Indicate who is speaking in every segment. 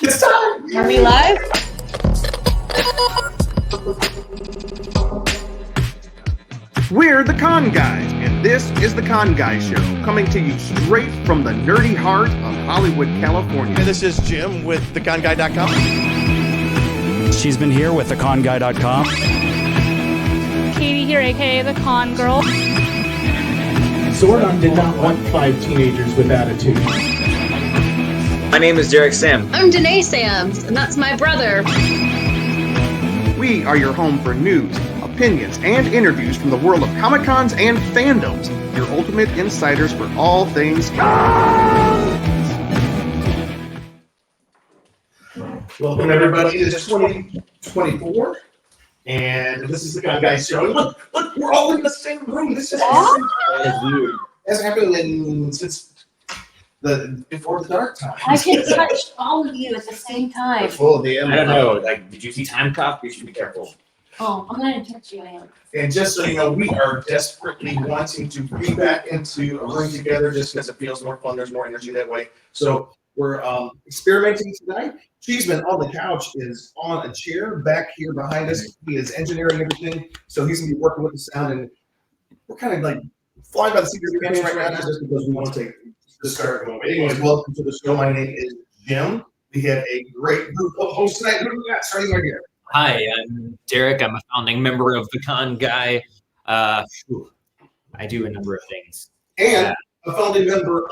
Speaker 1: It's time!
Speaker 2: Are we live?
Speaker 1: We're the Con Guys, and this is the Con Guys Show, coming to you straight from the nerdy heart of Hollywood, California.
Speaker 3: Hey, this is Jim with theconguy.com.
Speaker 4: She's been here with theconguy.com.
Speaker 2: Katie here, aka the Con Girl.
Speaker 5: Zordon did not want 5 teenagers with attitude.
Speaker 6: My name is Derek Sam.
Speaker 7: I'm Danae Sams, and that's my brother.
Speaker 1: We are your home for news, opinions, and interviews from the world of Comic-Cons and fandoms. Your ultimate insiders for all things
Speaker 5: Welcome everybody to 2024, and this is the Con Guys Show. Look, we're all in the same room. This is hasn't happened since before the dark time.
Speaker 8: I can touch all of you at the same time.
Speaker 5: Full of the
Speaker 6: I don't know. Like, did you see Time Cop? You should be careful.
Speaker 8: Oh, I'm gonna touch you, Anne.
Speaker 5: And just so you know, we are desperately wanting to be back into a room together just because it feels more fun. There's more energy that way. So we're experimenting tonight. Cheeseman on the couch is on a chair back here behind us. He is engineering everything. So he's going to be working with the sound. And we're kind of like flying by the seat of our pants right now just because we want to take the start going. Anyways, welcome to the show. My name is Jim. We have a great group of hosts tonight. Who do we got starting right here?
Speaker 6: Hi, I'm Derek. I'm a founding member of the Con Guy. I do a number of things.
Speaker 5: And a founding member,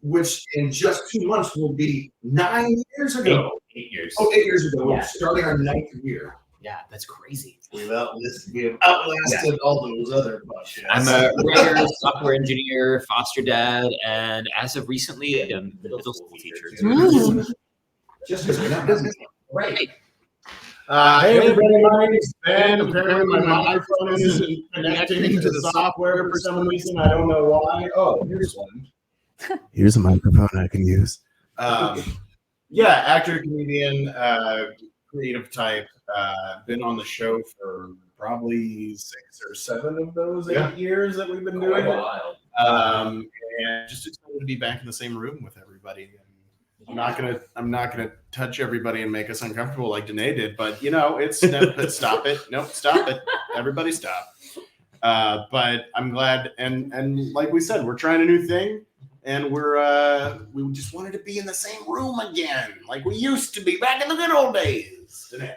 Speaker 5: which in just 2 months will be 9 years ago.
Speaker 6: 8 years.
Speaker 5: Oh, 8 years ago.
Speaker 6: Yeah.
Speaker 5: We're starting our 9th year.
Speaker 6: Yeah, that's crazy.
Speaker 5: We've outlasted all those other podcasts.
Speaker 6: I'm a writer, software engineer, foster dad, and as of recently, a middle school teacher.
Speaker 5: Just because we're not busy.
Speaker 6: Right.
Speaker 5: Hey everybody, my name is Ben. Apparently my iPhone isn't connecting to the software for some reason. I don't know why. Oh, here's one. Here's a microphone I can use. Yeah, actor, comedian, creative type. Been on the show for probably 6 or 7 of those 8 years that we've been doing it. And just excited to be back in the same room with everybody. I'm not gonna touch everybody and make us uncomfortable like Danae did, but you know, stop it. Nope, stop it. Everybody stop. But I'm glad, and like we said, we're trying a new thing, and we just wanted to be in the same room again, like we used to be back in the good old days. Danae.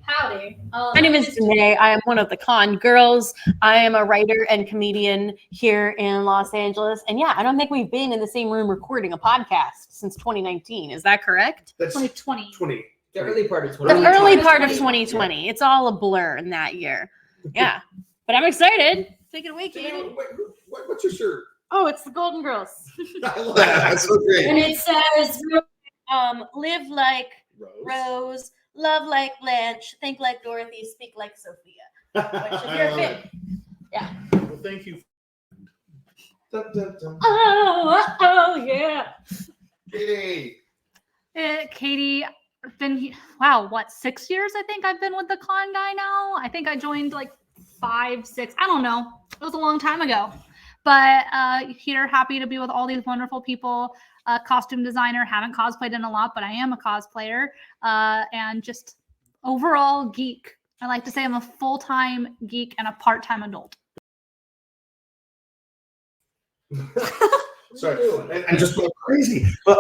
Speaker 8: Howdy.
Speaker 2: My name is Danae. I am one of the Con Girls. I am a writer and comedian here in Los Angeles. And yeah, I don't think we've been in the same room recording a podcast since 2019. Is that correct?
Speaker 5: That's
Speaker 8: 2020.
Speaker 6: The early part of
Speaker 2: The early part of 2020. It's all a blur in that year. Yeah. But I'm excited. Take it away, Katie.
Speaker 5: What's your shirt?
Speaker 2: Oh, it's the Golden Girls.
Speaker 5: I love that. That's so great.
Speaker 8: And it says,
Speaker 2: live like Rose, love like Blanche, think like Dorothy, speak like Sophia. Which is your thing. Yeah.
Speaker 5: Well, thank you. Dun, dun, dun.
Speaker 2: Oh, yeah.
Speaker 5: Katie.
Speaker 9: Katie, I've been 6 years? I think I've been with the Con Guy now. I think I joined like 5, 6. I don't know. It was a long time ago. But here, happy to be with all these wonderful people. Costume designer, haven't cosplayed in a lot, but I am a cosplayer. And just overall geek. I like to say I'm a full-time geek and a part-time adult.
Speaker 5: Sorry, I'm just going crazy. But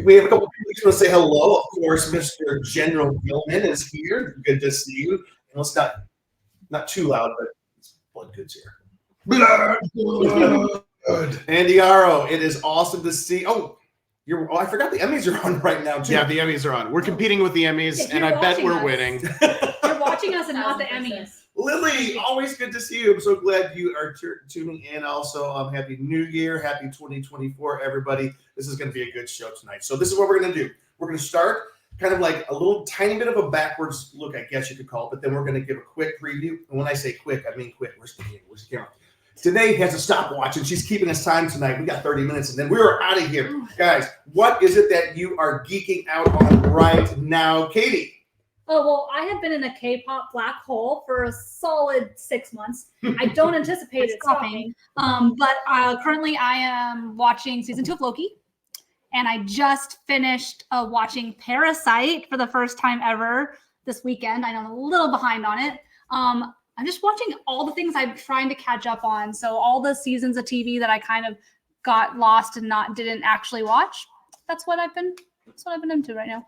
Speaker 5: we have a couple of people who want to say hello. Of course, Mr. General Gilman is here. Good to see you. And it's not too loud, but blood goods here. Blood good. Andy Aro, it is awesome to see. I forgot the Emmys are on right now too.
Speaker 3: Yeah, the Emmys are on. We're competing with the Emmys, and I bet we're winning.
Speaker 9: You're watching us and not the Emmys.
Speaker 5: Lily, always good to see you. I'm so glad you are tuning in. Also, Happy New Year. Happy 2024, everybody. This is going to be a good show tonight. So this is what we're going to do. We're going to start kind of like a little tiny bit of a backwards look, I guess you could call it, but then we're going to give a quick preview. And when I say quick, I mean quick. Where's the camera? Danae has a stopwatch, and she's keeping us time tonight. We got 30 minutes, and then we're out of here. Guys, what is it that you are geeking out on right now? Katie.
Speaker 9: Oh, well, I have been in a K-pop black hole for a solid 6 months. I don't anticipate it stopping. But currently I am watching season 2 of Loki. And I just finished watching Parasite for the first time ever this weekend. I know I'm a little behind on it. I'm just watching all the things I'm trying to catch up on. So all the seasons of TV that I kind of got lost and didn't actually watch. That's what I've been into right now.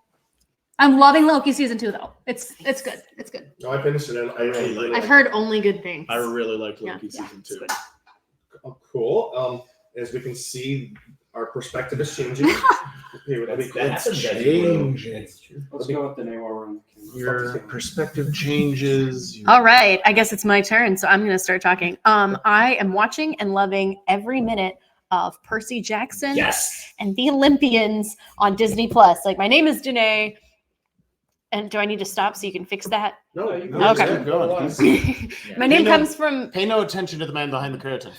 Speaker 9: I'm loving Loki season 2 though. It's good. It's good.
Speaker 5: No, I finished it. And I really
Speaker 2: I've
Speaker 5: liked
Speaker 2: heard only good things.
Speaker 5: I really liked Loki season 2. Oh, cool. As we can see, our perspective is changing.
Speaker 6: That's
Speaker 5: changing.
Speaker 10: Let's go with the name while we're on the camera.
Speaker 5: Your perspective changes.
Speaker 2: All right, I guess it's my turn, so I'm going to start talking. I am watching and loving every minute of Percy Jackson and the Olympians on Disney Plus. Like, my name is Danae. And do I need to stop so you can fix that?
Speaker 5: No,
Speaker 2: Okay.
Speaker 5: keep going.
Speaker 2: My name comes from...
Speaker 3: Pay no attention to the man behind the curtain.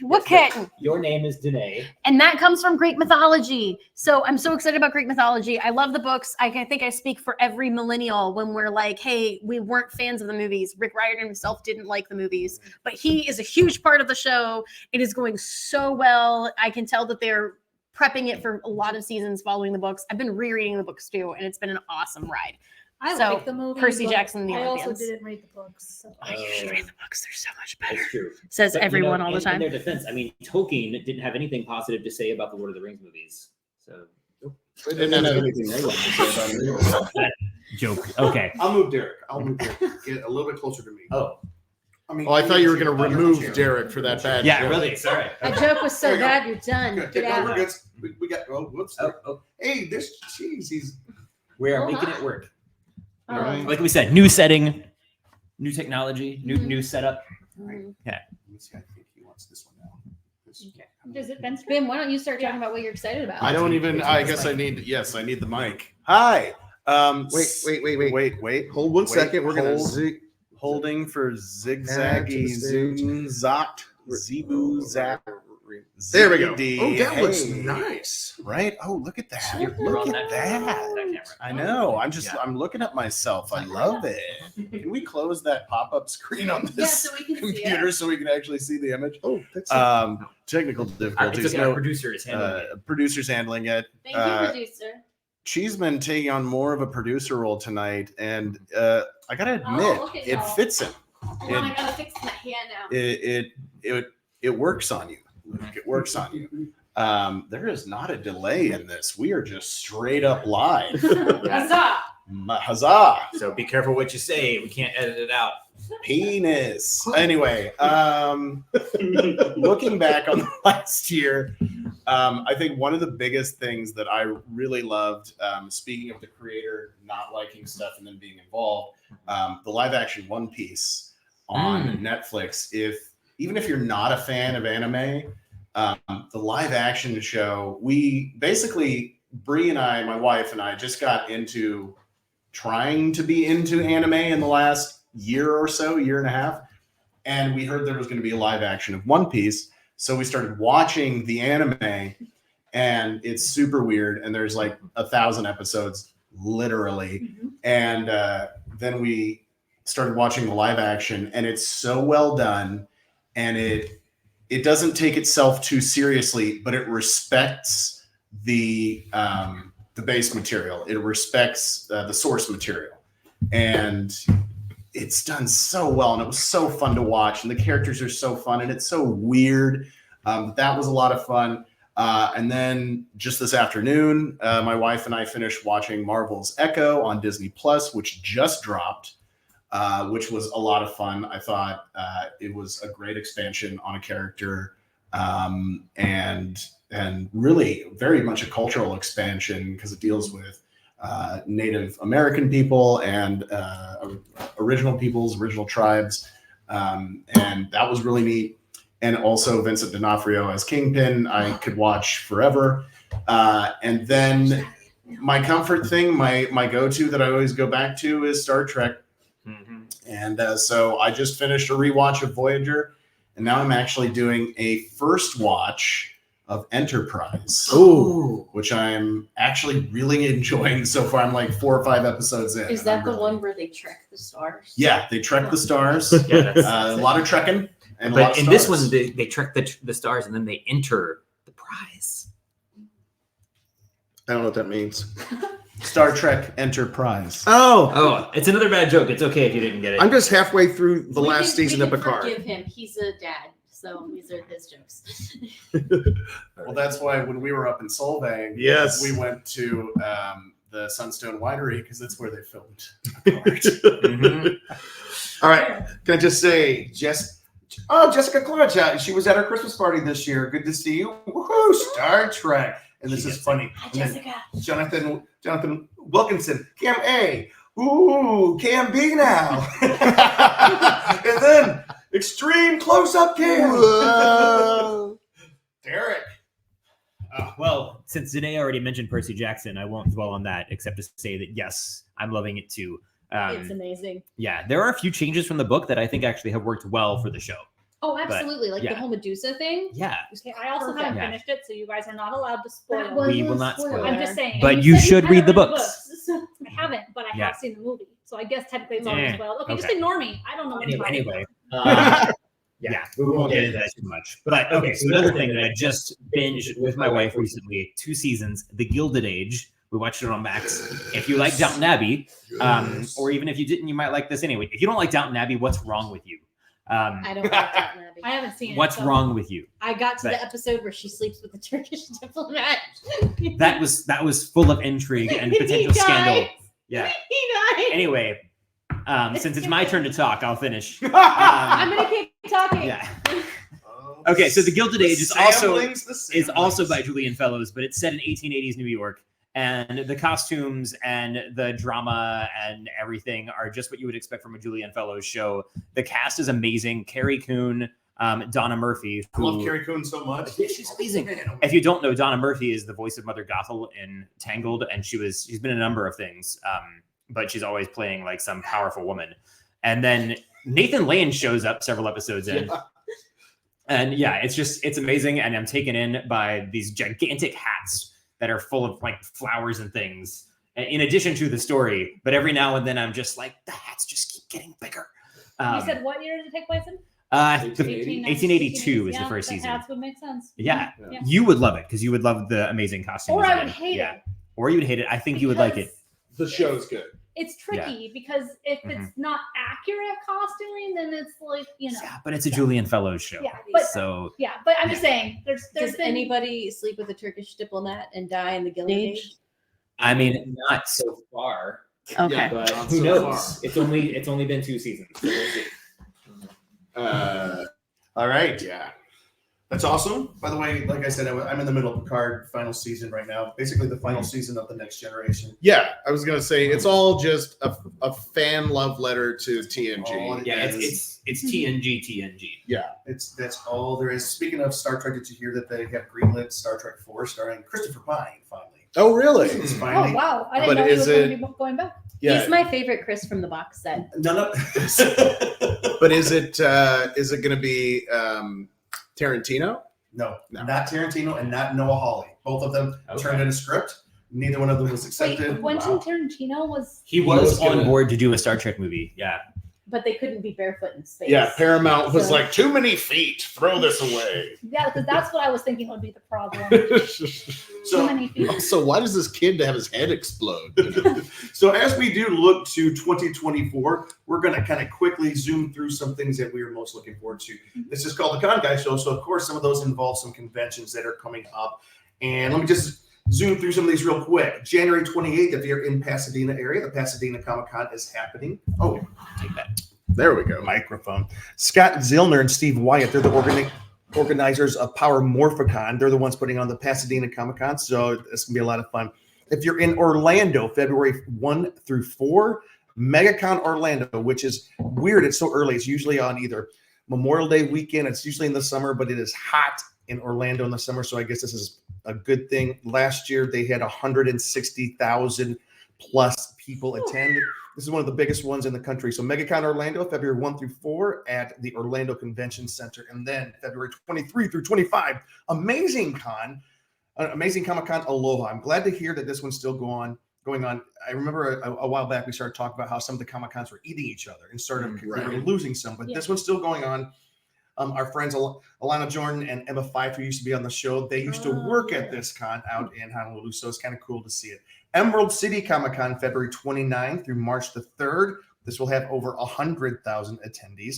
Speaker 2: What curtain?
Speaker 6: Your name is Danae.
Speaker 2: And that comes from Greek mythology. So I'm so excited about Greek mythology. I love the books. I think I speak for every millennial when we're like, hey, we weren't fans of the movies. Rick Riordan himself didn't like the movies, but he is a huge part of the show. It is going so well. I can tell that they're prepping it for a lot of seasons following the books. I've been rereading the books too, and it's been an awesome ride.
Speaker 9: I
Speaker 2: So,
Speaker 9: like the movie.
Speaker 2: Percy
Speaker 9: but
Speaker 2: Jackson and the
Speaker 9: I also
Speaker 2: Olympians.
Speaker 9: didn't read the books. So.
Speaker 2: Oh, you should read the books. They're so much better.
Speaker 6: That's true.
Speaker 2: Says
Speaker 6: But,
Speaker 2: everyone all the time.
Speaker 6: In their defense, I mean, Tolkien didn't have anything positive to say about the Lord of the Rings movies. So
Speaker 5: They didn't have anything negative to say about it.
Speaker 6: joke. Okay.
Speaker 3: I'll move Derek. Get a little bit closer to me.
Speaker 6: Oh,
Speaker 3: I thought you were going to remove Derek for that bad
Speaker 6: yeah,
Speaker 3: joke.
Speaker 6: really. Sorry.
Speaker 2: That joke was so
Speaker 3: There you go.
Speaker 2: bad, you're done.
Speaker 3: Good.
Speaker 2: Get
Speaker 3: No,
Speaker 2: out.
Speaker 3: we're good. We got. Oh, whoops.
Speaker 6: Oh.
Speaker 3: Hey, this cheese. He's.
Speaker 6: We are
Speaker 2: Hold
Speaker 6: making
Speaker 2: on.
Speaker 6: it work.
Speaker 3: Alright.
Speaker 6: Like we said, new setting, new technology, new setup.
Speaker 3: Let me see. I think he wants this one now. This.
Speaker 9: Does it Ben?
Speaker 2: Ben, why don't you start talking about what you're excited about?
Speaker 3: I don't even. I guess I need. Yes, I need the mic. Hi.
Speaker 1: Wait. Hold one second. We're going to
Speaker 3: Holding for zigzaggy zoom zot zibu zap.
Speaker 1: There we go.
Speaker 3: Oh,
Speaker 1: that looks
Speaker 3: nice, right? Oh, look at that! Look at that! I know. I'm looking at myself. I love it. Can we close that pop-up screen on this
Speaker 2: so we can
Speaker 3: computer so we can actually see the image?
Speaker 1: Oh, that's
Speaker 3: technical difficulties.
Speaker 6: It's okay. Our producer is handling it.
Speaker 3: Producer's handling it.
Speaker 2: Thank you, producer.
Speaker 3: She's been taking on more of a producer role tonight, and I gotta admit,
Speaker 2: look at
Speaker 3: it
Speaker 2: y'all.
Speaker 3: fits him.
Speaker 2: Hold on, I gotta fix my hand now.
Speaker 3: It works on you. It works on you. There is not a delay in this. We are just straight up live.
Speaker 2: Huzzah!
Speaker 3: Huzzah!
Speaker 6: So be careful what you say. We can't edit it out.
Speaker 3: Penis. Anyway, looking back on the last year, I think one of the biggest things that I really loved, speaking of the creator not liking stuff and then being involved, the live action One Piece on Netflix. Even if you're not a fan of anime, the live action show, we basically, Bree and I, my wife and I, just got into trying to be into anime in the last year or so, year and a half. And we heard there was going to be a live action of One Piece. So we started watching the anime, and it's super weird. And there's like 1,000 episodes, literally. And then we started watching the live action, and it's so well done. And it doesn't take itself too seriously, but it respects the base material. It respects the source material. And it's done so well, and it was so fun to watch, and the characters are so fun, and it's so weird. That was a lot of fun. And then just this afternoon, my wife and I finished watching Marvel's Echo on Disney Plus, which just dropped, which was a lot of fun. I thought it was a great expansion on a character, and really very much a cultural expansion because it deals with Native American people and original peoples, original tribes. And that was really neat. And also Vincent D'Onofrio as Kingpin, I could watch forever. And then my comfort thing, my go-to that I always go back to is Star Trek. And so I just finished a rewatch of Voyager, and now I'm actually doing a first watch of Enterprise, which I'm actually really enjoying so far. I'm like 4 or 5 episodes in.
Speaker 2: Is that the one where they trek the stars?
Speaker 3: Yeah, they trek the stars.
Speaker 6: Yeah,
Speaker 3: a lot of trekking. And
Speaker 6: but in this one, they trek the stars and then they enter the prize.
Speaker 5: I don't know what that means.
Speaker 3: Star Trek Enterprise.
Speaker 5: Oh,
Speaker 6: it's another bad joke. It's okay if you didn't get it.
Speaker 5: I'm just halfway through the
Speaker 2: We
Speaker 5: last
Speaker 2: can-
Speaker 5: season
Speaker 2: we
Speaker 5: of
Speaker 2: can
Speaker 5: Picard.
Speaker 2: Forgive him. He's a dad, so these are his jokes.
Speaker 3: Well, that's why when we were up in Solvang,
Speaker 5: Yes.
Speaker 3: we went to the Sunstone Winery because that's where they filmed.
Speaker 1: All right. Can I just say, Jessica Clutch, she was at our Christmas party this year. Good to see you. Woohoo! Star Trek. And this is funny.
Speaker 2: Hi,
Speaker 1: And then
Speaker 2: Jessica.
Speaker 1: Jonathan Wilkinson, Cam A. Ooh, Cam B now. And then extreme close-up Cam. Derek.
Speaker 6: Well, since Danae already mentioned Percy Jackson, I won't dwell on that except to say that yes, I'm loving it too.
Speaker 2: It's amazing.
Speaker 6: Yeah, there are a few changes from the book that I think actually have worked well for the show.
Speaker 7: Oh, absolutely. Like
Speaker 6: yeah.
Speaker 7: the whole Medusa thing.
Speaker 6: Yeah,
Speaker 9: Okay, I also haven't
Speaker 6: Yeah.
Speaker 9: finished it, so you guys are not allowed to spoil.
Speaker 7: That was
Speaker 6: we
Speaker 7: a
Speaker 6: will not
Speaker 7: spoiler.
Speaker 6: spoil
Speaker 9: I'm
Speaker 6: it.
Speaker 9: just saying.
Speaker 6: But
Speaker 9: And
Speaker 6: you
Speaker 9: said
Speaker 6: should
Speaker 9: haven't
Speaker 6: read the
Speaker 9: read
Speaker 6: books.
Speaker 9: so I haven't, but I
Speaker 6: Yeah.
Speaker 9: have seen the movie. So I guess technically it's already spoiled. Okay, just
Speaker 6: okay.
Speaker 9: ignore me. I don't know what you're talking
Speaker 6: Anyway,
Speaker 9: about.
Speaker 6: yeah, we won't get into that too much. But okay, so another thing that I just binged with my wife recently, 2 seasons, The Gilded Age. We watched it on Max. If you like Downton Abbey, or even if you didn't, you might like this anyway. If you don't like Downton Abbey, what's wrong with you?
Speaker 2: I don't like Downton Abbey.
Speaker 9: I haven't seen it.
Speaker 6: What's
Speaker 9: so-
Speaker 6: wrong with you?
Speaker 2: I got to
Speaker 6: But-
Speaker 2: the episode where she sleeps with the Turkish diplomat.
Speaker 6: That was full of intrigue and
Speaker 2: He
Speaker 6: potential
Speaker 2: died.
Speaker 6: scandal. Yeah.
Speaker 2: He died.
Speaker 6: Anyway, since it's my turn to talk, I'll finish.
Speaker 2: I'm gonna keep talking.
Speaker 6: Yeah. Okay, so The Gilded Age is
Speaker 3: Samblings,
Speaker 6: also by Julian Fellows, but it's set in 1880s New York, and the costumes and the drama and everything are just what you would expect from a Julian Fellows show. The cast is amazing. Carrie Coon, Donna Murphy.
Speaker 3: I love Carrie Coon so much.
Speaker 6: She's amazing. If you don't know, Donna Murphy is the voice of Mother Gothel in Tangled, and she's been in a number of things, but she's always playing like some powerful woman. And then Nathan Lane shows up several episodes in.
Speaker 3: Yeah.
Speaker 6: And yeah, it's amazing. And I'm taken in by these gigantic hats that are full of like flowers and things, in addition to the story. But every now and then I'm just like, the hats just keep getting bigger.
Speaker 9: You said what year did it take place in?
Speaker 6: 1882 is the first
Speaker 9: the
Speaker 6: season.
Speaker 9: hats would make sense.
Speaker 6: Yeah.
Speaker 9: Yeah.
Speaker 6: You would love it because you would love the amazing costumes.
Speaker 9: Or I
Speaker 6: in
Speaker 9: would
Speaker 6: it.
Speaker 9: hate it.
Speaker 6: Or you would hate it. I think you would like it.
Speaker 5: The show's good.
Speaker 9: It's tricky because if it's not accurate costuming, then it's like,
Speaker 6: Yeah, but it's a Julian Fellows show.
Speaker 9: Yeah, but
Speaker 6: So
Speaker 9: but I'm just saying, there's
Speaker 2: Does
Speaker 9: been
Speaker 2: anybody sleep with a Turkish diplomat and die in the Gilded Age?
Speaker 6: I mean, not so far.
Speaker 2: Okay.
Speaker 5: Yeah,
Speaker 6: But
Speaker 5: not
Speaker 6: who
Speaker 5: so
Speaker 6: knows?
Speaker 5: far.
Speaker 6: It's only been 2 seasons. So we'll see.
Speaker 3: All right. Yeah. That's awesome. By the way, like I said, I'm in the middle of Picard final season right now. Basically, the final season of The Next Generation.
Speaker 5: Yeah, I was gonna say it's all just a fan love letter to TNG.
Speaker 6: Yeah, it's TNG.
Speaker 5: Yeah,
Speaker 3: That's all there is. Speaking of Star Trek, did you hear that they have greenlit Star Trek 4 starring Christopher Pine finally?
Speaker 5: Oh, really?
Speaker 3: It's
Speaker 9: Oh
Speaker 3: finally.
Speaker 9: wow! I didn't
Speaker 5: But
Speaker 9: know he
Speaker 5: is
Speaker 9: was
Speaker 5: it-
Speaker 9: going to be going back.
Speaker 5: Yeah,
Speaker 2: He's my favorite Chris from the box set.
Speaker 3: None of.
Speaker 5: but is it going to be Tarantino?
Speaker 3: No,
Speaker 5: No.
Speaker 3: not Tarantino and not Noah Hawley. Both of them
Speaker 6: Okay.
Speaker 3: turned in a script. Neither one of them was
Speaker 9: Wait,
Speaker 3: accepted.
Speaker 9: Quentin Tarantino was.
Speaker 6: He was
Speaker 5: was
Speaker 6: on
Speaker 5: gonna-
Speaker 6: board to do a Star Trek movie. Yeah.
Speaker 2: But they couldn't be barefoot in space.
Speaker 5: Yeah, Paramount was
Speaker 2: So-
Speaker 5: like, too many feet. Throw this away.
Speaker 9: Yeah, because that's what I was thinking would be the problem. Too
Speaker 3: So,
Speaker 9: many people.
Speaker 5: So why does this kid have his head explode?
Speaker 3: so as we do look to 2024, we're going to kind of quickly zoom through some things that we are most looking forward to. This is called the Con Guy Show. So of course, some of those involve some conventions that are coming up. And let me just zoom through some of these real quick. January 28th, if you're in Pasadena area, the Pasadena Comic Con is happening. Oh,
Speaker 6: Take that.
Speaker 5: There we go.
Speaker 3: microphone. Scott Zillner and Steve Wyatt, they're the organizers of Power Morphicon. They're the ones putting on the Pasadena Comic Con, so it's gonna be a lot of fun. If you're in Orlando, February 1 through 4, MegaCon Orlando, which is weird. It's so early. It's usually on either Memorial Day weekend. It's usually in the summer, but it is hot in Orlando in the summer, so I guess this is a good thing. Last year, they had 160,000 plus people attend. This is one of the biggest ones in the country. So MegaCon Orlando, February 1 through 4 at the Orlando Convention Center. And then February 23 through 25, Amazing Comic Con Aloha. I'm glad to hear that this one's still going on. I remember a while back we started talking about how some of the Comic Cons were eating each other and started
Speaker 5: Right.
Speaker 3: losing some, but this one's still going on.
Speaker 1: Our friends Alana Jordan and Emma Pfeiffer used to be on the show. They used to work at this con out in Honolulu, so it's kind of cool to see it. Emerald City Comic Con, February 29th through March the 3rd. This will have over 100,000 attendees.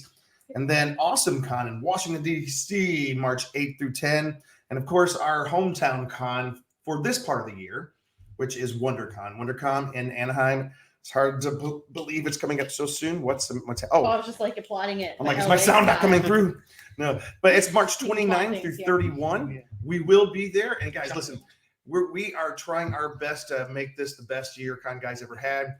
Speaker 1: And then Awesome Con in Washington, D.C., March 8th through 10. And of course, our hometown con for this part of the year, which is WonderCon. WonderCon in Anaheim. It's hard to believe it's coming up so soon. What's
Speaker 2: I was just like applauding it.
Speaker 1: I'm like, is my sound not coming through? No, but it's March 29th through 31. We will be there. And guys, listen, we are trying our best to make this the best year Con Guys ever had.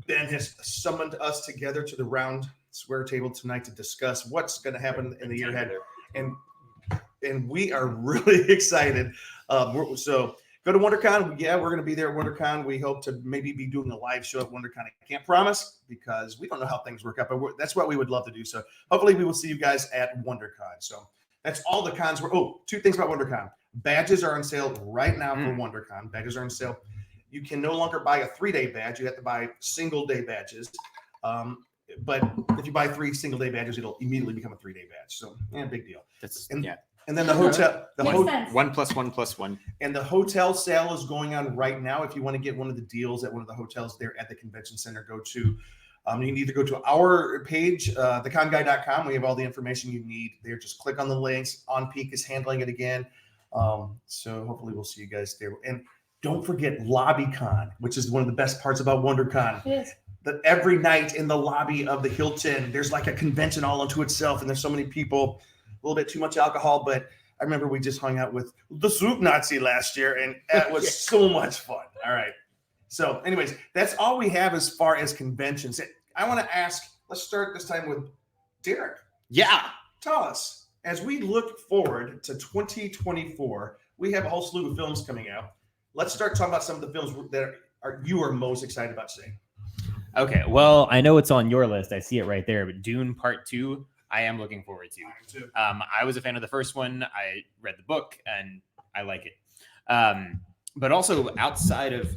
Speaker 1: Ben has summoned us together to the round square table tonight to discuss what's going to happen in the year ahead. And we are really excited. So go to WonderCon. Yeah, we're going to be there at WonderCon. We hope to maybe be doing a live show at WonderCon. I can't promise because we don't know how things work out, but that's what we would love to do. So hopefully we will see you guys at WonderCon. So that's all the cons. Two things about WonderCon. Badges are on sale right now for WonderCon. Badges are on sale. You can no longer buy a 3-day badge. You have to buy single-day badges. But if you buy 3 single-day badges, it'll immediately become a 3-day badge. So, big deal. And then the hotel,
Speaker 11: one plus one plus one.
Speaker 1: And the hotel sale is going on right now. If you want to get one of the deals at one of the hotels there at the convention center, go to, you can either go to our page, theconguy.com. We have all the information you need there. Just click on the links. On Peak is handling it again. So hopefully we'll see you guys there. And don't forget LobbyCon, which is one of the best parts about WonderCon.
Speaker 2: Yes.
Speaker 1: That every night in the lobby of the Hilton, there's like a convention all unto itself, and there's so many people, a little bit too much alcohol. But I remember we just hung out with the Swoop Nazi last year, and that was so much fun. All right. So, anyways, that's all we have as far as conventions. I want to ask. Let's start this time with Derek.
Speaker 11: Yeah.
Speaker 1: Tell us, as we look forward to 2024, we have a whole slew of films coming out. Let's start talking about some of the films that you are most excited about seeing.
Speaker 6: Okay, well, I know it's on your list. I see it right there. But Dune Part 2, I am looking forward to. I was a fan of the first one. I read the book, and I like it. But also outside of,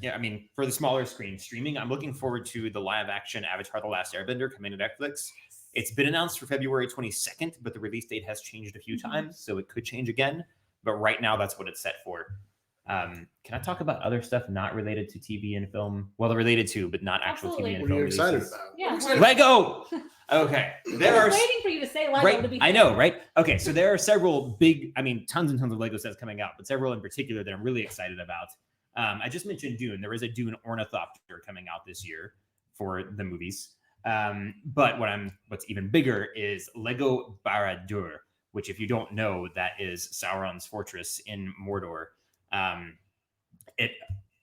Speaker 6: for the smaller screen streaming, I'm looking forward to the live-action Avatar: The Last Airbender coming to Netflix. It's been announced for February 22nd, but the release date has changed a few times, so it could change again. But right now, that's what it's set for. Can I talk about other stuff not related to TV and film? Well, they're related to, but not actual TV and
Speaker 5: What
Speaker 6: film.
Speaker 5: are you excited
Speaker 6: releases.
Speaker 5: about?
Speaker 7: Yeah.
Speaker 6: Lego. Okay,
Speaker 7: I was waiting for you to say Lego.
Speaker 6: Right,
Speaker 7: To be
Speaker 6: I
Speaker 7: fair.
Speaker 6: know, right? Okay, so there are several big, tons and tons of Lego sets coming out, but several in particular that I'm really excited about. I just mentioned Dune. There is a Dune ornithopter coming out this year for the movies. But what's even bigger is Lego Barad-dûr, which, if you don't know, that is Sauron's fortress in Mordor.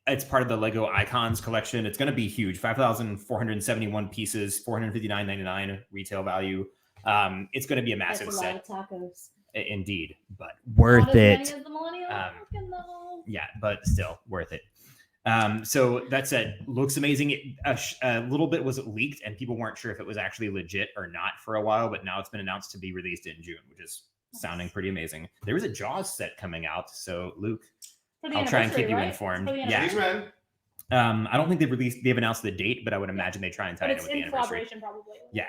Speaker 6: It's part of the Lego Icons collection. It's going to be huge. 5,471 pieces, $459.99 retail value. It's going to be a massive
Speaker 2: That's a
Speaker 6: set.
Speaker 2: lot of tacos.
Speaker 6: Indeed, but worth
Speaker 7: Not as
Speaker 6: it.
Speaker 7: many as the Millennial Falcon, though.
Speaker 6: Yeah, but still worth it. So that said, looks amazing. A little bit was leaked, and people weren't sure if it was actually legit or not for a while, but now it's been announced to be released in June, which is sounding pretty amazing. There was a Jaws set coming out, so Luke, I'll try and keep you informed. Yeah. I don't think they've announced the date, but I would imagine they try and tie it in with the anniversary.
Speaker 7: Collaboration, probably.
Speaker 6: Yeah.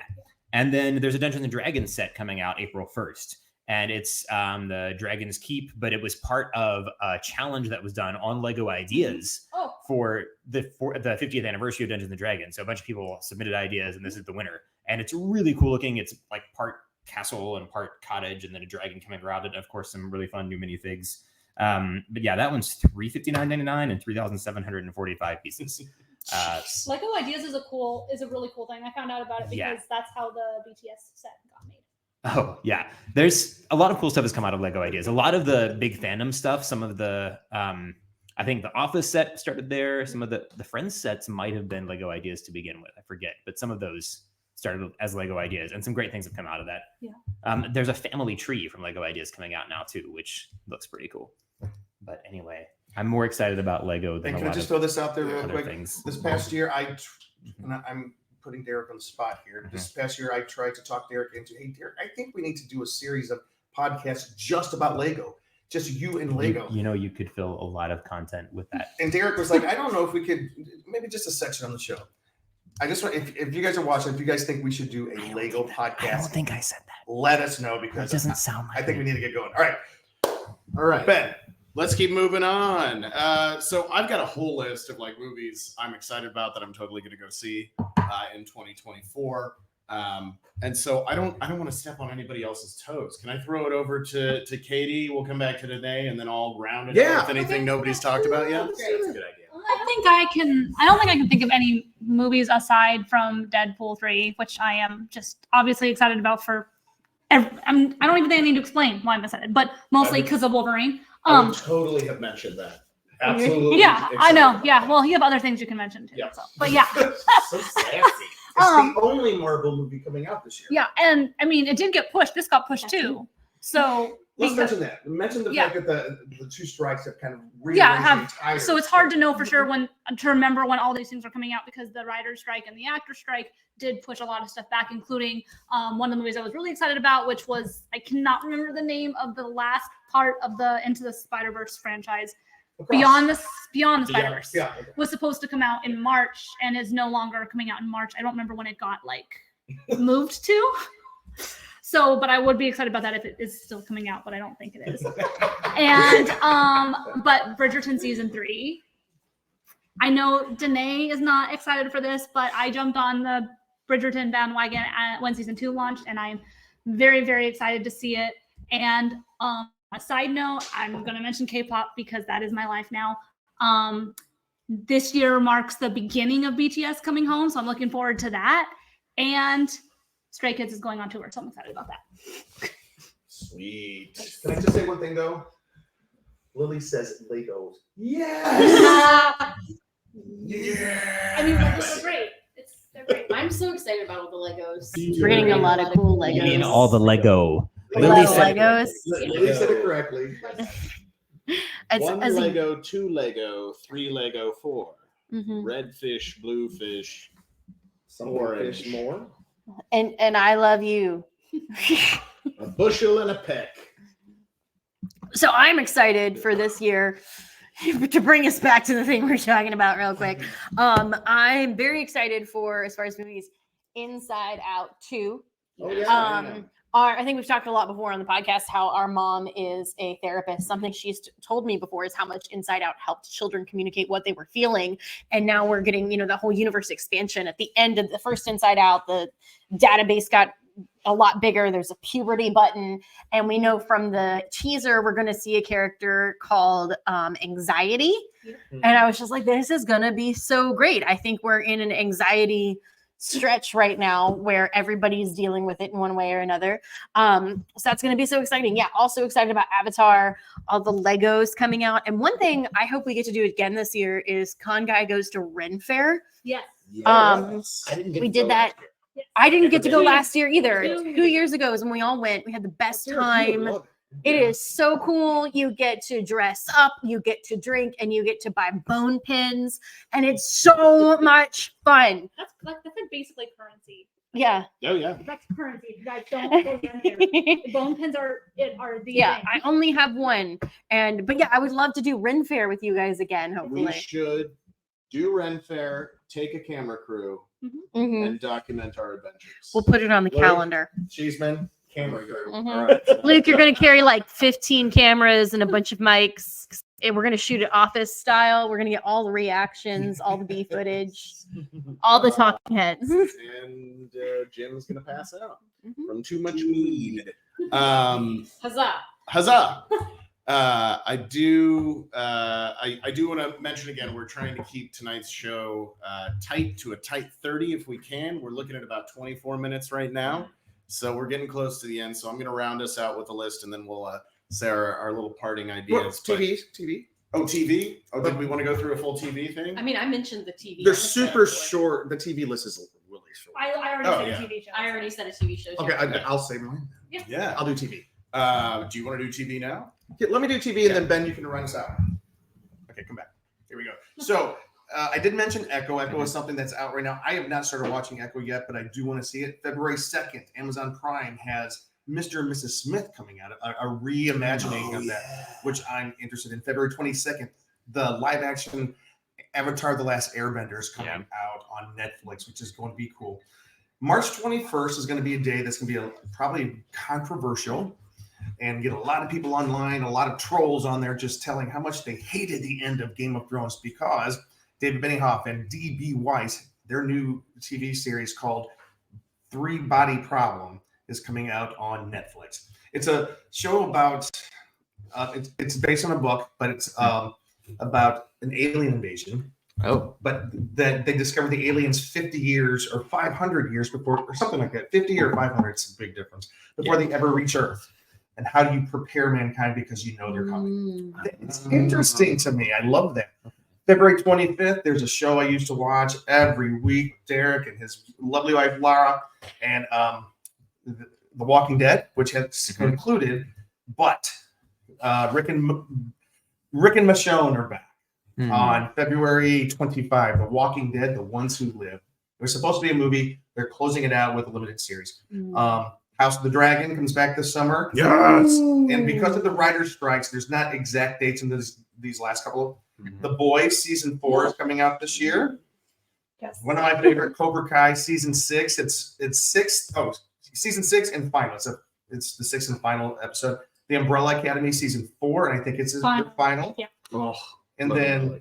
Speaker 6: And then there's a Dungeons and Dragons set coming out April 1st. And it's the Dragon's Keep, but it was part of a challenge that was done on Lego Ideas for the 50th anniversary of Dungeons and Dragons. So a bunch of people submitted ideas, and this is the winner. And it's really cool looking. It's like part castle and part cottage, and then a dragon coming around it. And of course, some really fun new minifigs. But yeah, that one's $359.99 and 3,745 pieces.
Speaker 7: Lego Ideas is a really cool thing. I found out about it because that's how the BTS set got made.
Speaker 6: Oh yeah, there's a lot of cool stuff that's come out of Lego Ideas. A lot of the big fandom stuff. Some of the, I think the Office set started there. Some of the Friends sets might have been Lego Ideas to begin with. I forget, but some of those started as Lego Ideas, and some great things have come out of that.
Speaker 7: Yeah.
Speaker 6: There's a family tree from Lego Ideas coming out now too, which looks pretty cool. But anyway, I'm more excited about Lego than
Speaker 1: And
Speaker 6: a
Speaker 1: can
Speaker 6: lot
Speaker 1: I just
Speaker 6: of
Speaker 1: throw this out there real
Speaker 6: other
Speaker 1: quick?
Speaker 6: things.
Speaker 1: This past year, I'm putting Derek on the spot here. This past year, I tried to talk Derek into, hey, Derek, I think we need to do a series of podcasts just about Lego, just you and Lego.
Speaker 6: You could fill a lot of content with that.
Speaker 1: And Derek was like, I don't know if we could, maybe just a section on the show. I just want, if you guys are watching, if you guys think we should do a Lego podcast,
Speaker 6: I don't think I said that.
Speaker 1: let us know because
Speaker 6: That doesn't sound like
Speaker 1: I think we need to get going. All
Speaker 3: right,
Speaker 1: Ben.
Speaker 3: Let's keep moving on. So I've got a whole list of like movies I'm excited about that I'm totally going to go see in 2024. And so I don't want to step on anybody else's toes. Can I throw it over to Katie? We'll come back to today and then I'll round it out with anything nobody's talked about yet.
Speaker 6: That's a good idea.
Speaker 9: I don't think I can think of any movies aside from Deadpool 3, which I am just obviously excited about I don't even think I need to explain why I'm excited, but mostly because of Wolverine.
Speaker 5: I would totally have mentioned that. Absolutely.
Speaker 9: Yeah, I know. Yeah. Well, you have other things you can mention too.
Speaker 5: Yeah.
Speaker 9: So, but yeah.
Speaker 5: So sassy. It's the only Marvel movie coming out this year.
Speaker 9: Yeah, and I mean, it did get pushed. This got pushed too. So
Speaker 1: Let's mention that. Mention the fact that the two strikes have kind of
Speaker 9: so it's hard to know for sure to remember when all these things are coming out because the writer's strike and the actor strike did push a lot of stuff back, including one of the movies I was really excited about, which was I cannot remember the name of the last part of the Into the Spider-Verse franchise. Beyond the Spider-Verse was supposed to come out in March and is no longer coming out in March. I don't remember when it got moved to. So, but I would be excited about that if it is still coming out, but I don't think it is. And but Bridgerton season 3. I know Danae is not excited for this, but I jumped on the Bridgerton bandwagon when season 2 launched, and I'm very, very excited to see it. And a side note, I'm going to mention K-pop because that is my life now. This year marks the beginning of BTS coming home, so I'm looking forward to that. And Stray Kids is going on tour, so I'm excited about that.
Speaker 5: Sweet.
Speaker 1: Can I just say one thing though? Lily says Legos.
Speaker 8: Yes.
Speaker 1: Yeah.
Speaker 8: I mean, Legos are great. They're great. I'm so excited about all the Legos.
Speaker 2: We're getting a lot of cool Legos.
Speaker 6: You mean all the Lego.
Speaker 2: Lily said
Speaker 1: Legos. Lily said it correctly.
Speaker 3: One Lego, 2 Lego, 3 Lego, 4.
Speaker 2: Mm-hmm.
Speaker 3: Red fish, blue fish,
Speaker 5: orange. Fish more.
Speaker 2: And I love you.
Speaker 5: A bushel and a peck.
Speaker 2: So I'm excited for this year to bring us back to the thing we're talking about real quick. I'm very excited for, as far as movies, Inside Out 2.
Speaker 5: Oh, yeah.
Speaker 2: I think we've talked a lot before on the podcast how our mom is a therapist. Something she's told me before is how much Inside Out helped children communicate what they were feeling. And now we're getting, the whole universe expansion. At the end of the first Inside Out, the database got a lot bigger. There's a puberty button. And we know from the teaser, we're going to see a character called Anxiety. Mm-hmm. And I was just like, this is going to be so great. I think we're in an anxiety stretch right now where everybody's dealing with it in one way or another. So that's going to be so exciting. Yeah. Also excited about Avatar, all the Legos coming out. And one thing I hope we get to do again this year is Con Guy goes to Ren Fair.
Speaker 8: Yes.
Speaker 2: We did that. I didn't get to go last year either. 2 years ago is when we all went. We had the best time. It is so cool. You get to dress up, you get to drink, and you get to buy bone pins, and it's so much fun.
Speaker 9: That's like basically currency.
Speaker 2: Yeah.
Speaker 3: Oh yeah.
Speaker 9: That's currency. You guys don't go down here. The bone pins are the thing.
Speaker 2: I only have one, but yeah, I would love to do Ren Fair with you guys again. Hopefully,
Speaker 3: we should do Ren Fair, take a camera crew, and document our adventures.
Speaker 2: We'll put it on the calendar.
Speaker 1: Cheeseman. Camera crew.
Speaker 3: All right.
Speaker 2: Luke, you're going to carry like 15 cameras and a bunch of mics. And we're going to shoot it office style. We're going to get all the reactions, all the B footage, all the talking heads.
Speaker 3: And Jim's going to pass out from too much weed.
Speaker 8: Huzzah.
Speaker 3: Huzzah. I do want to mention again, we're trying to keep tonight's show tight to a tight 30 if we can. We're looking at about 24 minutes right now. So we're getting close to the end. So I'm going to round us out with a list, and then we'll say our little parting ideas.
Speaker 1: TV.
Speaker 3: Oh, TV. Oh, did we want to go through a full TV thing?
Speaker 8: I mean, I mentioned the TV.
Speaker 1: They're super short. The TV list is really short.
Speaker 9: I already said a TV show.
Speaker 8: I already said a TV show.
Speaker 1: Okay, I'll say mine.
Speaker 9: Yeah.
Speaker 1: I'll do TV.
Speaker 3: Do you want to do TV now?
Speaker 1: Yeah, let me do TV, and then Ben, you can run us out. Okay, come back. Here we go. So I did mention Echo. Echo is something that's out right now. I have not started watching Echo yet, but I do want to see it. February 2nd, Amazon Prime has Mr. and Mrs. Smith coming out, a reimagining of that, which I'm interested in. February 22nd, the live action Avatar: The Last Airbender is coming out on Netflix, which is going to be cool. March 21st is going to be a day that's going to be probably controversial and get a lot of people online, a lot of trolls on there just telling how much they hated the end of Game of Thrones because David Benioff and D.B. Weiss, their new TV series called Three Body Problem is coming out on Netflix. It's a show about, it's based on a book, but it's about an alien invasion.
Speaker 11: Oh.
Speaker 1: But that they discovered the aliens 50 years or 500 years before, or something like that. 50 or 500, it's a big difference, before they ever reach Earth. And how do you prepare mankind because you know they're coming? It's interesting to me. I love that. February 25th, there's a show I used to watch every week. Derek and his lovely wife, Lara, and The Walking Dead, which has concluded. But Rick and Michonne are back. On February 25, The Walking Dead, The Ones Who Live. It was supposed to be a movie. They're closing it out with a limited series. House of the Dragon comes back this summer.
Speaker 5: Yes.
Speaker 1: And because of the writer's strikes, there's not exact dates in these last couple. The Boys season 4 is coming out this year.
Speaker 7: Yes.
Speaker 1: One of my favorite, Cobra Kai season 6. It's season 6 and final. It's the 6th and final episode. The Umbrella Academy season 4, and I think it's the final.
Speaker 7: Yeah.
Speaker 5: Oh.
Speaker 1: And then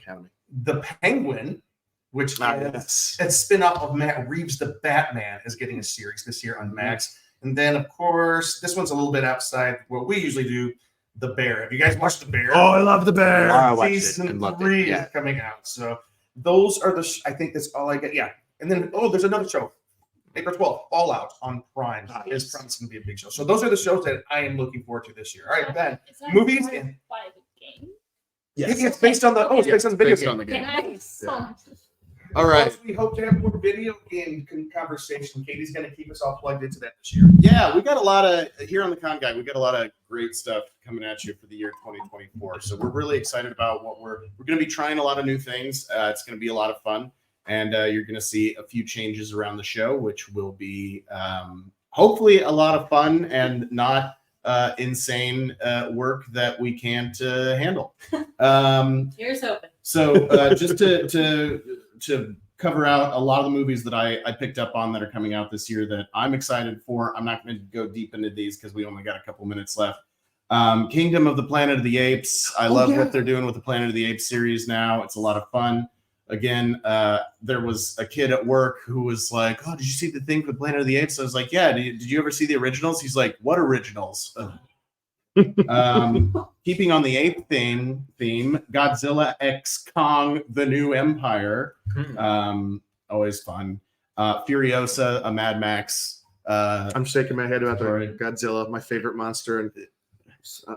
Speaker 1: The Penguin, which is a spin-off of Matt Reeves' The Batman, is getting a series this year on Max. And then, of course, this one's a little bit outside what we usually do, The Bear. Have you guys watched The Bear?
Speaker 5: Oh, I love The Bear.
Speaker 11: I watched
Speaker 1: Season
Speaker 11: it and loved
Speaker 1: 3
Speaker 11: it.
Speaker 1: is coming out. So those are I think that's all I get. Yeah. And then, there's another show. April 12th, Fallout on Prime. Is promising to be a big show. So those are the shows that I am looking forward to this year. All right, Ben. Movies and
Speaker 7: by the game.
Speaker 1: Yes. It's based on the it's based on the video game.
Speaker 5: the game.
Speaker 7: Nice.
Speaker 11: All right.
Speaker 1: We hope to have more video game conversation. Katie's going to keep us all plugged into that this year.
Speaker 3: Yeah, we got a lot of here on the Con Guide. We got a lot of great stuff coming at you for the year 2024. So we're really excited about what we're going to be trying a lot of new things. It's going to be a lot of fun, and you're going to see a few changes around the show, which will be hopefully a lot of fun and not insane work that we can't handle.
Speaker 8: Here's hoping.
Speaker 3: So just to cover out a lot of the movies that I picked up on that are coming out this year that I'm excited for. I'm not going to go deep into these because we only got a couple minutes left. Kingdom of the Planet of the Apes. I love what they're doing with the Planet of the Apes series now. It's a lot of fun. Again, there was a kid at work who was like, "Oh, did you see the thing for Planet of the Apes?" I was like, "Yeah." Did you ever see the originals? He's like, "What originals?" Keeping on the ape theme, Godzilla x Kong: The New Empire. Always fun. Furiosa, a Mad Max.
Speaker 5: I'm shaking my head about the Godzilla, my favorite monster,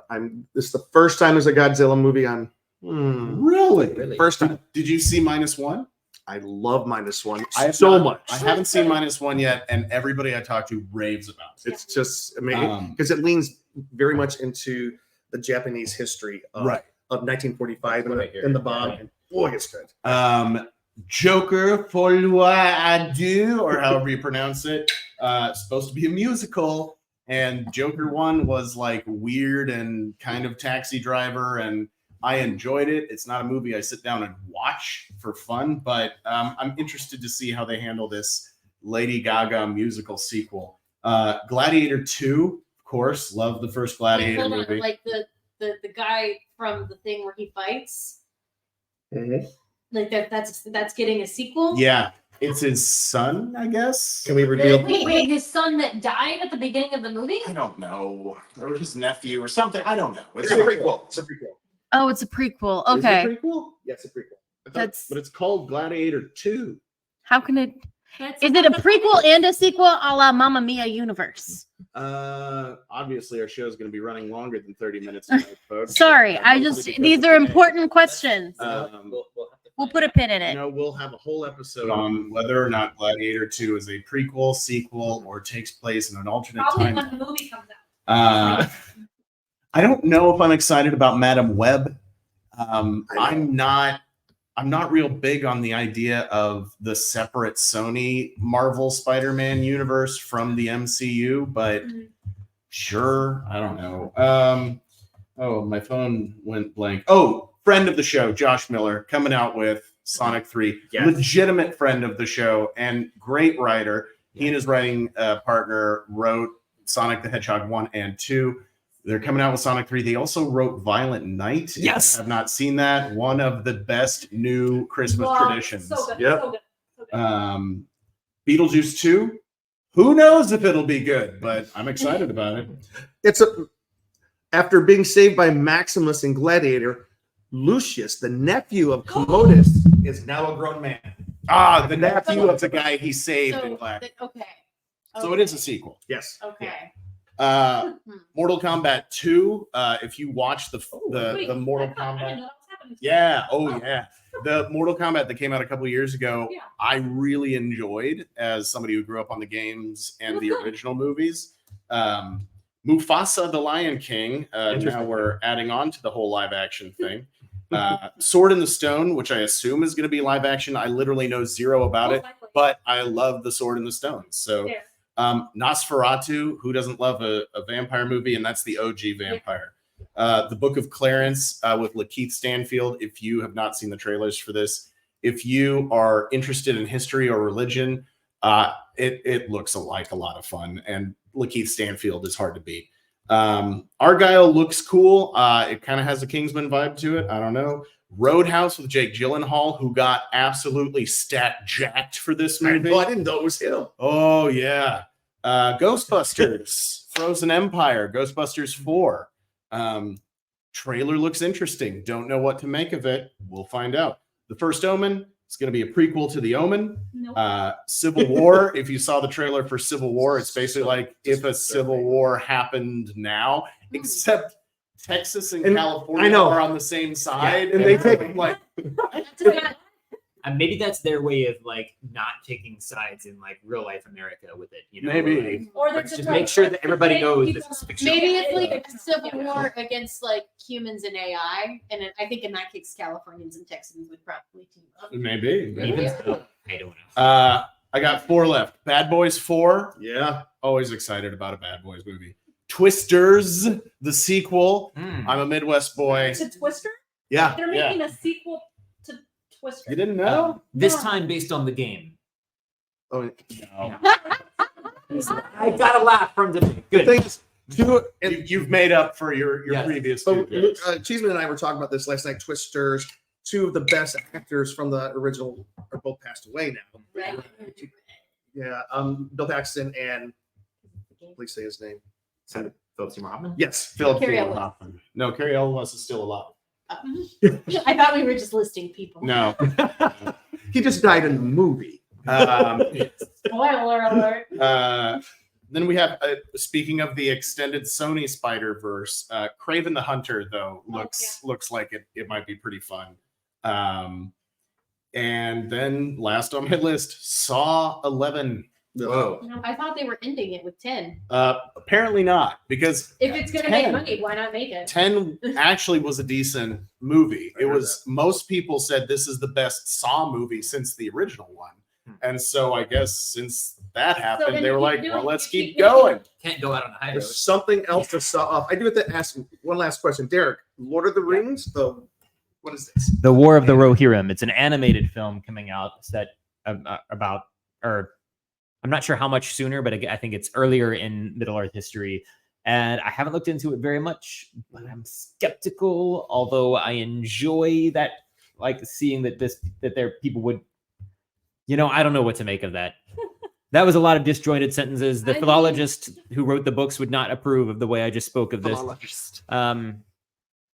Speaker 5: and this is the first time there's a Godzilla movie on.
Speaker 3: Really?
Speaker 5: First time.
Speaker 3: Did you see -1?
Speaker 5: I love -1
Speaker 3: I have
Speaker 5: so
Speaker 3: not-
Speaker 5: much.
Speaker 3: I haven't seen -1 yet, and everybody I talk to raves about it.
Speaker 5: It's just amazing because it leans very much into the Japanese history of 1945 and the bomb. And boy, it's good.
Speaker 3: Joker for I Do, or however you pronounce it, supposed to be a musical, and Joker 1 was like weird and kind of Taxi Driver, and I enjoyed it. It's not a movie I sit down and watch for fun, but I'm interested to see how they handle this Lady Gaga musical sequel. Gladiator 2, of course, love the first Gladiator
Speaker 8: Hold on,
Speaker 3: movie.
Speaker 8: like the guy from the thing where he fights. Like that's getting a sequel.
Speaker 3: Yeah, it's his son, I guess.
Speaker 5: Can we reveal?
Speaker 8: Wait, his son that died at the beginning of the movie?
Speaker 3: I don't know, or his nephew or something. I don't know.
Speaker 5: It's a prequel. It's a prequel.
Speaker 2: Oh, it's a prequel.
Speaker 5: Is it
Speaker 2: Okay.
Speaker 5: a prequel? Yeah, it's a prequel. But it's called Gladiator 2.
Speaker 2: How can it? Is it a prequel and a sequel a la Mamma Mia universe?
Speaker 3: Obviously, our show is going to be running longer than 30 minutes tonight, folks.
Speaker 2: Sorry, these are important questions. We'll put a pin in it.
Speaker 3: We'll have a whole episode on whether or not Gladiator 2 is a prequel, sequel, or takes place in an alternate
Speaker 7: Probably
Speaker 3: time.
Speaker 7: when the movie comes out.
Speaker 3: I don't know if I'm excited about Madam Web. I'm not real big on the idea of the separate Sony Marvel Spider-Man universe from the MCU, but sure, I don't know. Oh, my phone went blank. Oh, friend of the show, Josh Miller, coming out with Sonic 3.
Speaker 6: Yes.
Speaker 3: Legitimate friend of the show and great writer. He and his writing partner wrote Sonic the Hedgehog 1 and 2. They're coming out with Sonic 3. They also wrote Violent Night.
Speaker 6: Yes.
Speaker 3: If you have not seen that. One of the best new Christmas traditions.
Speaker 7: So good.
Speaker 1: Yep.
Speaker 7: So good. So good.
Speaker 3: Beetlejuice 2. Who knows if it'll be good, but I'm excited about it.
Speaker 1: After being saved by Maximus in Gladiator, Lucius, the nephew of Commodus, is now a grown man.
Speaker 3: The nephew of the guy he saved in Black.
Speaker 8: Okay.
Speaker 3: So it is a sequel.
Speaker 1: Yes.
Speaker 8: Okay.
Speaker 3: Mortal Kombat 2. If you watch the Mortal Kombat, the Mortal Kombat that came out a couple years ago, I really enjoyed as somebody who grew up on the games and the original movies. Mufasa the Lion King. Now we're adding on to the whole live action thing. Sword in the Stone, which I assume is going to be live action. I literally know zero about it, but I love the Sword in the Stone. So Nosferatu, who doesn't love a vampire movie? And that's the OG vampire. The Book of Clarence with Lakeith Stanfield. If you have not seen the trailers for this, if you are interested in history or religion, it looks like a lot of fun. And Lakeith Stanfield is hard to beat. Argyle looks cool. It kind of has a Kingsman vibe to it. I don't know. Roadhouse with Jake Gyllenhaal, who got absolutely jacked for this movie.
Speaker 1: I didn't know it was him.
Speaker 3: Oh, yeah. Ghostbusters, Frozen Empire, Ghostbusters 4. Trailer looks interesting. Don't know what to make of it. We'll find out. The First Omen is going to be a prequel to The Omen.
Speaker 7: Nope.
Speaker 3: Civil War, if you saw the trailer for Civil War, it's basically like if a Civil War happened now, except Texas and California are on the same side.
Speaker 1: And they take
Speaker 3: like
Speaker 6: And maybe that's their way of like not taking sides in like real life America with it. You know,
Speaker 3: Maybe.
Speaker 6: like,
Speaker 7: Or they're
Speaker 6: let's just
Speaker 7: just
Speaker 6: make
Speaker 7: like-
Speaker 6: sure that everybody knows
Speaker 7: Maybe
Speaker 6: this is fictional.
Speaker 8: Maybe it's like a civil war against like humans and AI, and I think in that case, Californians and Texans would probably team up.
Speaker 3: maybe.
Speaker 6: Even so, I don't know.
Speaker 3: I got 4 left. Bad Boys 4.
Speaker 1: Yeah.
Speaker 3: Always excited about a Bad Boys movie. Twisters, the sequel. I'm a Midwest boy.
Speaker 7: To Twister?
Speaker 1: Yeah.
Speaker 7: They're making a sequel to Twister.
Speaker 3: You didn't know?
Speaker 6: This time based on the game.
Speaker 1: Oh,
Speaker 3: No.
Speaker 6: I got a laugh from the good.
Speaker 1: things too.
Speaker 3: You've made up for your previous
Speaker 1: So,
Speaker 3: two.
Speaker 1: Cheeseman and I were talking about this last night. Twisters, 2 of the best actors from the original are both passed away now.
Speaker 8: Right.
Speaker 1: Yeah, Bill Paxton and please say his name.
Speaker 6: Philip Seymour Hoffman?
Speaker 1: Yes,
Speaker 3: Philip
Speaker 8: Carrie
Speaker 3: Seymour
Speaker 8: Elwes.
Speaker 3: Hoffman. No, Carrie Elwes is still alive.
Speaker 8: I thought we were just listing people.
Speaker 3: No.
Speaker 1: He just died in the movie.
Speaker 7: Spoiler alert.
Speaker 3: Then we have, speaking of the extended Sony Spider-Verse, Kraven the Hunter, though, looks like it might be pretty fun. And then last on my list, Saw 11.
Speaker 1: Whoa.
Speaker 8: I thought they were ending it with 10.
Speaker 3: Apparently not, because
Speaker 8: If it's going to
Speaker 3: 10
Speaker 8: make money, why not make it?
Speaker 3: 10 actually was a decent movie. It was, most people said this is the best Saw movie since the original one. And so I guess since that happened,
Speaker 7: then
Speaker 3: they were
Speaker 7: keep
Speaker 3: like,
Speaker 7: doing
Speaker 3: well,
Speaker 7: it.
Speaker 3: let's
Speaker 7: Keep
Speaker 3: keep going.
Speaker 6: Can't go out on a high note.
Speaker 1: There's something else to saw off. I do have to ask one last question. Derek, Lord of the Rings, what is this?
Speaker 6: The War of the Rohirrim. It's an animated film coming out set about, or I'm not sure how much sooner, but I think it's earlier in Middle Earth history. And I haven't looked into it very much, but I'm skeptical. Although I enjoy that, like seeing that there people would, I don't know what to make of that. That was a lot of disjointed sentences. The philologist who wrote the books would not approve of the way I just spoke of this.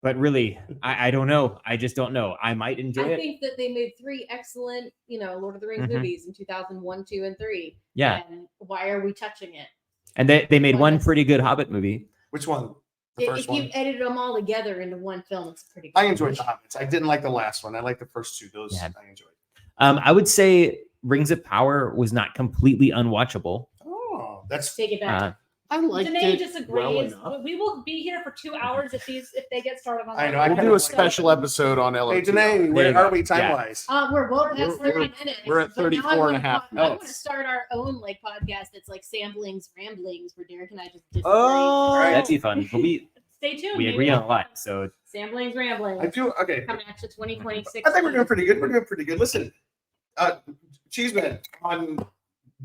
Speaker 6: But really, I don't know. I just don't know. I might enjoy
Speaker 8: I
Speaker 6: it.
Speaker 8: think that they made 3 excellent, Lord of the Rings
Speaker 6: Mhm.
Speaker 8: movies in 2001, 2, and 3.
Speaker 6: Yeah.
Speaker 8: And why are we touching it?
Speaker 6: And they made one pretty good Hobbit movie.
Speaker 1: Which one? The
Speaker 8: If
Speaker 1: first
Speaker 8: you
Speaker 1: one?
Speaker 8: edited them all together into one film, it's pretty good.
Speaker 1: I enjoyed the Hobbits. I didn't like the last one. I liked the first 2. Those
Speaker 6: Yeah.
Speaker 1: I enjoyed.
Speaker 6: I would say Rings of Power was not completely unwatchable.
Speaker 1: Oh, that's
Speaker 8: Take it back.
Speaker 1: I liked
Speaker 7: Danae
Speaker 1: it
Speaker 7: disagrees.
Speaker 1: well enough.
Speaker 7: We will be here for 2 hours if they get started on.
Speaker 1: I know,
Speaker 7: that.
Speaker 1: I
Speaker 3: We'll
Speaker 1: kinda
Speaker 3: do a
Speaker 1: so-
Speaker 3: special episode on LOT.
Speaker 1: Hey, Danae,
Speaker 6: There you
Speaker 1: where
Speaker 6: go.
Speaker 1: are we time
Speaker 6: Yeah.
Speaker 1: wise?
Speaker 8: We're both at 30 minutes.
Speaker 3: we're at
Speaker 8: but now
Speaker 3: 34 and a half
Speaker 8: I want to
Speaker 3: minutes.
Speaker 8: start our own podcast that's like samplings, ramblings, where Derek and I just disagree.
Speaker 6: Oh, that'd be fun. But
Speaker 7: Stay tuned.
Speaker 6: we
Speaker 7: maybe
Speaker 6: agree on a
Speaker 7: we'll-
Speaker 6: lot, so
Speaker 8: Samblings, ramblings.
Speaker 1: I do. Okay.
Speaker 8: Coming at you 2026.
Speaker 1: I think we're doing pretty good. We're doing pretty good. Listen, Cheeseman on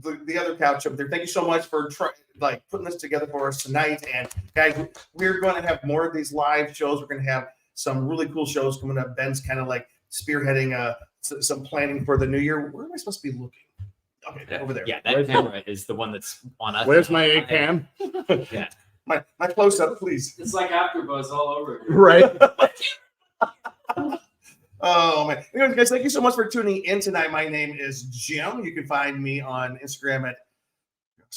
Speaker 1: the other couch up there. Thank you so much for putting this together for us tonight. And guys, we're going to have more of these live shows. We're going to have some really cool shows coming up. Ben's kind of like spearheading some planning for the new year. Where am I supposed to be looking? Okay, over there.
Speaker 6: Yeah, that camera is the one that's on us.
Speaker 5: Where's my A-cam?
Speaker 6: Yeah.
Speaker 1: My close up, please.
Speaker 10: It's like AfterBuzz all over again.
Speaker 5: Right.
Speaker 1: Oh man. Anyways, guys, thank you so much for tuning in tonight. My name is Jim. You can find me on Instagram at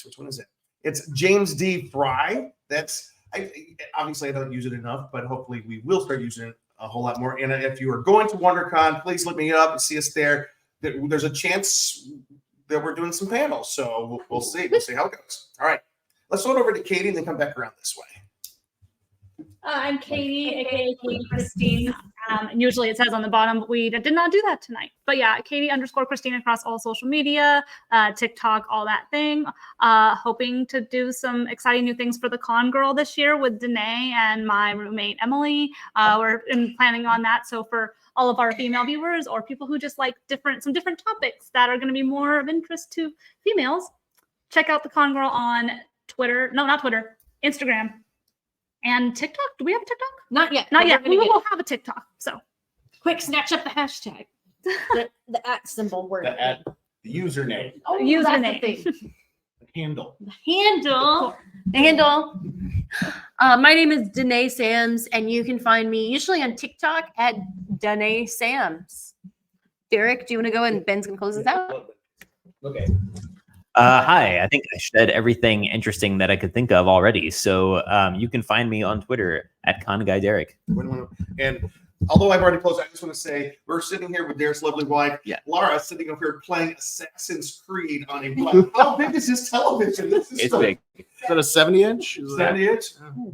Speaker 1: which one is it? It's James D. Fry. Obviously I don't use it enough, but hopefully we will start using it a whole lot more. And if you are going to WonderCon, please look me up and see us there. There's a chance that we're doing some panels, so we'll see. We'll see how it goes. All right. Let's go over to Katie and then come back around this way.
Speaker 9: I'm Katie, aka Katie Christine. And usually it says on the bottom, but we did not do that tonight. But yeah, Katie_Christine across all social media, TikTok, all that thing. Hoping to do some exciting new things for the Con Girl this year with Danae and my roommate Emily. We're planning on that. So for all of our female viewers or people who just like some different topics that are going to be more of interest to females, check out the Con Girl on Twitter. No, not Twitter. Instagram. And TikTok? Do we have a TikTok?
Speaker 8: Not yet.
Speaker 9: Not yet. We will have a TikTok. So
Speaker 8: quick, snatch up the hashtag. the at symbol word.
Speaker 3: The username.
Speaker 8: Oh,
Speaker 9: username.
Speaker 3: The handle.
Speaker 2: The handle. My name is Danae Sams, and you can find me usually on TikTok at Danae Sams. Derek, do you want to go and Ben's going to close this out?
Speaker 6: Okay. Hi, I think I said everything interesting that I could think of already. So you can find me on Twitter at ConGuyDerek.
Speaker 1: And although I've already closed, I just want to say we're sitting here with Derek's lovely wife, Laura, sitting up here playing Assassin's Creed on a. How big is this television?
Speaker 6: It's big.
Speaker 5: Is that a 70-inch?
Speaker 1: 70-inch?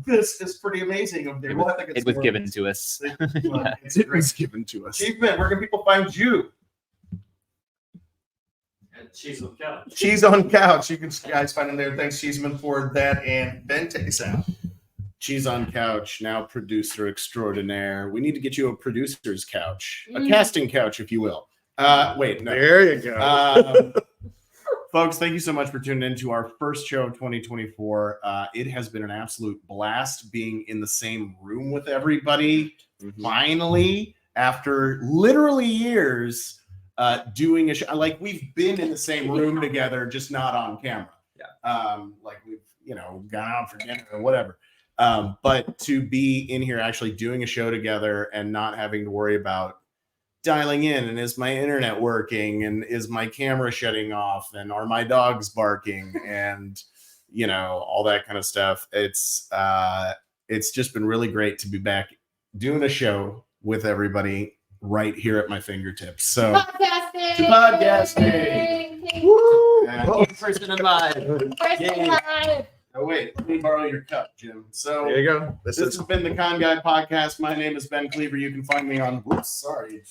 Speaker 1: This is pretty amazing up there.
Speaker 6: It was given to us.
Speaker 5: It was given to us.
Speaker 1: Achievement, where can people find you?
Speaker 10: Cheese on couch.
Speaker 1: Cheese on couch. You can guys find him there. Thanks, Cheeseman, for that. And Ben, take us out.
Speaker 3: Cheese on couch, now producer extraordinaire. We need to get you a producer's couch, a casting couch, if you will. Wait, no.
Speaker 5: There you go.
Speaker 3: Folks, thank you so much for tuning in to our first show of 2024. It has been an absolute blast being in the same room with everybody. Finally, after literally years. Doing a show, like we've been in the same room together, just not on camera. Like we've gone out for dinner or whatever. But to be in here actually doing a show together and not having to worry about dialing in and is my internet working and is my camera shutting off and are my dogs barking and all that kind of stuff. It's just been really great to be back doing a show with everybody right here at my fingertips. So podcasting. Woo!
Speaker 6: Person alive.
Speaker 3: Oh wait, let me borrow your cup, Jim. So
Speaker 5: there you go.
Speaker 3: This has been the Con Guy Podcast. My name is Ben Cleaver. You can find me on. Sorry,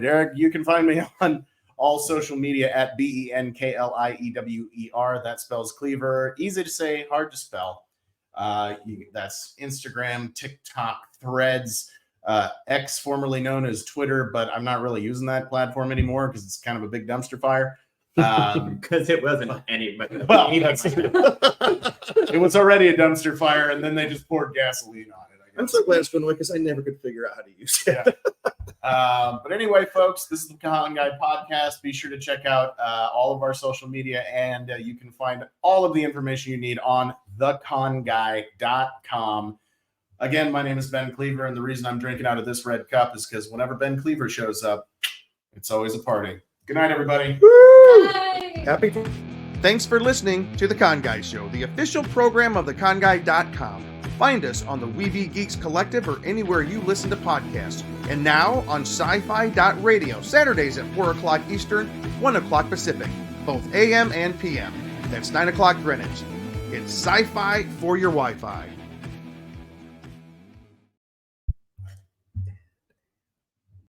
Speaker 3: Derek. You can find me on all social media at BenKliewer. That spells Cleaver. Easy to say, hard to spell. That's Instagram, TikTok, Threads. X, formerly known as Twitter, but I'm not really using that platform anymore because it's kind of a big dumpster fire.
Speaker 6: Because it wasn't anybody.
Speaker 3: Well, it was already a dumpster fire, and then they just poured gasoline on it.
Speaker 5: I'm so glad it's been away because I never could figure out how to use it.
Speaker 3: But anyway, folks, this is the Con Guy Podcast. Be sure to check out all of our social media, and you can find all of the information you need on theconguy.com. Again, my name is Ben Cleaver, and the reason I'm drinking out of this red cup is because whenever Ben Cleaver shows up, it's always a party. Good night, everybody.
Speaker 1: Woo! Happy. Thanks for listening to The Con Guy Show, the official program of theconguy.com. Find us on the Weeby Geeks Collective or anywhere you listen to podcasts. And now on sci-fi.radio, Saturdays at 4 o'clock Eastern, 1 o'clock Pacific, both AM and PM. That's 9 o'clock Greenwich. It's sci-fi for your Wi-Fi.